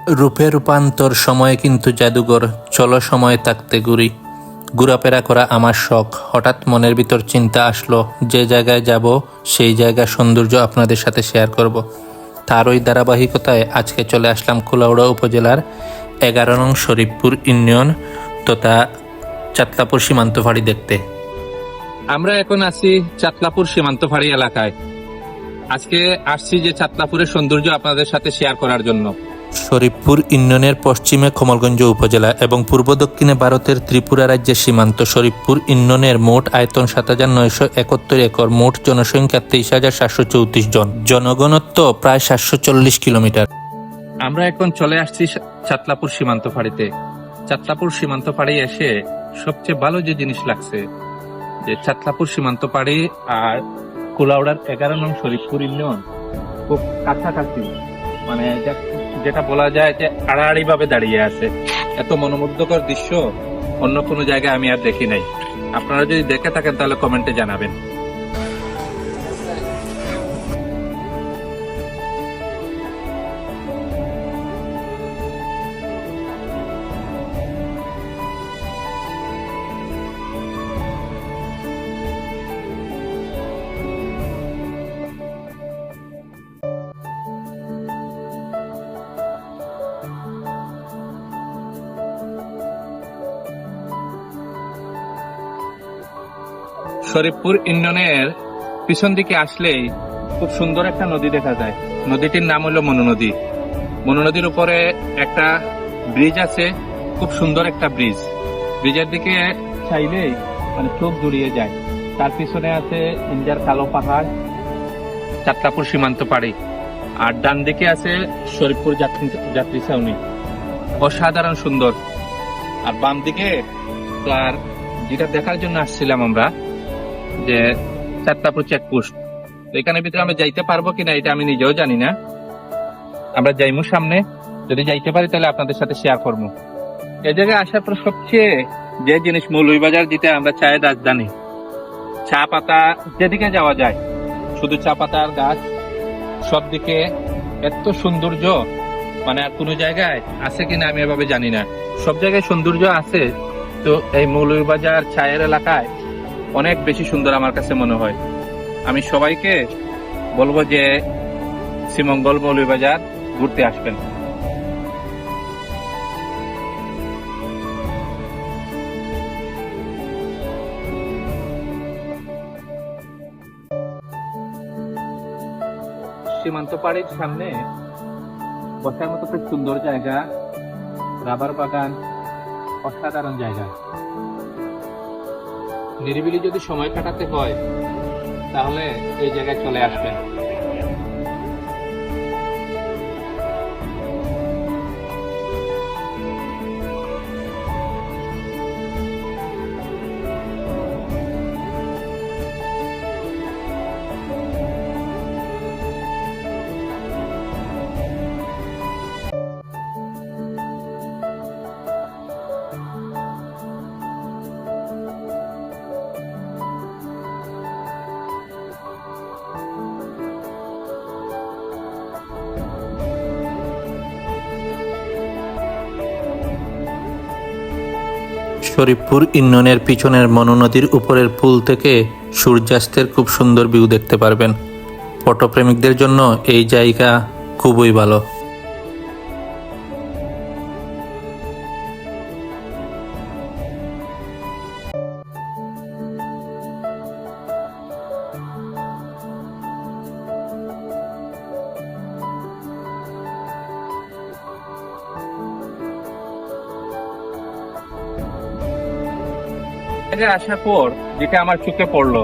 রূপে রূপান্তর, সময় কিন্তু জাদুঘর। চলো সময় থাকতে ঘুরি। ঘোরাফেরা করা আমার শখ। হঠাৎ মনের ভিতর চিন্তা আসলো, যে জায়গায় যাব সেই জায়গার সৌন্দর্য আপনাদের সাথে শেয়ার করব। তার ওই ধারাবাহিকতায় আজকে চলে আসলাম কুলাউড়া উপজেলার 11 নং শরীফপুর ইউনিয়ন তথা চাতলাপুর সীমান্ত ফাঁড়ি দেখতে। আমরা এখন আছি চাতলাপুর সীমান্ত ফাঁড়ি এলাকায়। আজকে আসছি যে চাতলাপুরের সৌন্দর্য আপনাদের সাথে শেয়ার করার জন্য। শরীফপুর ইউনিয়নের পশ্চিমে কমলগঞ্জ উপজেলা এবং পূর্ব দক্ষিণে ভারতের ত্রিপুরা রাজ্যের সীমান্ত। শরীফপুর ইউনিয়নের মোট আয়তন ৭৯৭১ একর, মোট জনসংখ্যা ২৩,৭৩৪ জন, জনঘনত্ব প্রায় ৭৪০ কিলোমিটার। আমরা এখন চলে আসছি চাতলাপুর সীমান্ত ফাঁড়িতে। চাতলাপুর সীমান্ত ফাঁড়ি এসে সবচেয়ে ভালো যে জিনিস লাগছে, যে চাতলাপুর সীমান্ত ফাঁড়ি আর কুলাউড়ার 11 নং শরীফপুর ইউনিয়ন খুব কাছাকাছি, মানে যেটা বলা যায় যে আড়াআড়ি ভাবে দাঁড়িয়ে আছে। এত মনোমুগ্ধকর দৃশ্য অন্য কোনো জায়গায় আমি আর দেখি নাই। আপনারা যদি দেখে থাকেন তাহলে কমেন্টে জানাবেন। শরীফপুর ইউনিয়নের পিছন দিকে আসলেই খুব সুন্দর একটা নদী দেখা যায়। নদীটির নাম হলো মনু নদী। মনু নদীর উপরে একটা ব্রিজ আছে, খুব সুন্দর একটা ব্রিজ। ব্রিজের দিকে চাইলেই মানে চোখ জুড়িয়ে যায়। তার পিছনে আছে ইন্ডিয়ার কালো পাহাড়, চাতলাপুর সীমান্ত পাড়ি, আর ডান দিকে আছে শরীফপুর যাত্রী ছাউনি। অসাধারণ সুন্দর। আর বাম দিকে তার যেটা দেখার জন্য আসছিলাম আমরা, যে চাতলাপুর চেকপোস্ট। তো এখানে ভিতরে আমরা যাইতে পারবো কিনা এটা আমি নিজেও জানি না। আমরা যাইমু সামনে, যদি যাইতে পারি তাহলে আপনাদের সাথে শেয়ার করবো। এই জায়গায় আসার পর সবচেয়ে যে জিনিস, মৌলভীবাজার যেটা আমরা চায়ের রাজধানী, চা পাতা যেদিকে যাওয়া যায় শুধু চা পাতার গাছ, সব দিকে এত সৌন্দর্য, মানে আর কোনো জায়গায় আছে কিনা আমি এভাবে জানি না। সব জায়গায় সৌন্দর্য আছে, তো এই মৌলভীবাজার চায়ের এলাকায় অনেক বেশি সুন্দর আমার কাছে মনে হয়। আমি সবাইকে বলবো যে শ্রীমঙ্গল মৌলভীবাজার ঘুরতে আসবেন। সীমান্ত পাড়ির সামনে বসার মতো খুব সুন্দর জায়গা, রাবার বাগান, অসাধারণ জায়গা। নিরিবিলি যদি সময় কাটাতে হয় তাহলে এই জায়গায় চলে আসবেন। শরীফপুর ইউনিয়নের পিছনের মনু নদীর উপরের পুল থেকে সূর্যাস্তের খুব সুন্দর ভিউ দেখতে পারবেন। ফটোপ্রেমিকদের জন্য এই জায়গা খুবই ভালো। আসার পর যেটা আমার চোখে পড়লো,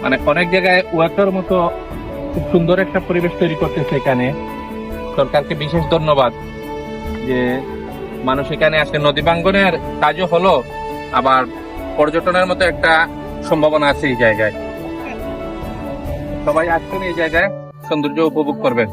মানে অনেক জায়গায় ওয়াটার মতো খুব সুন্দর একটা পরিবেশ তৈরি করতেছে এখানে। সরকারকে বিশেষ ধন্যবাদ যে মানুষ এখানে আসে। নদী ভাঙ্গনের কাজও হলো, আবার পর্যটনের মতো একটা সম্ভাবনা আছে এই জায়গায়। সবাই আসবেন, এই জায়গায় সৌন্দর্য উপভোগ করবেন।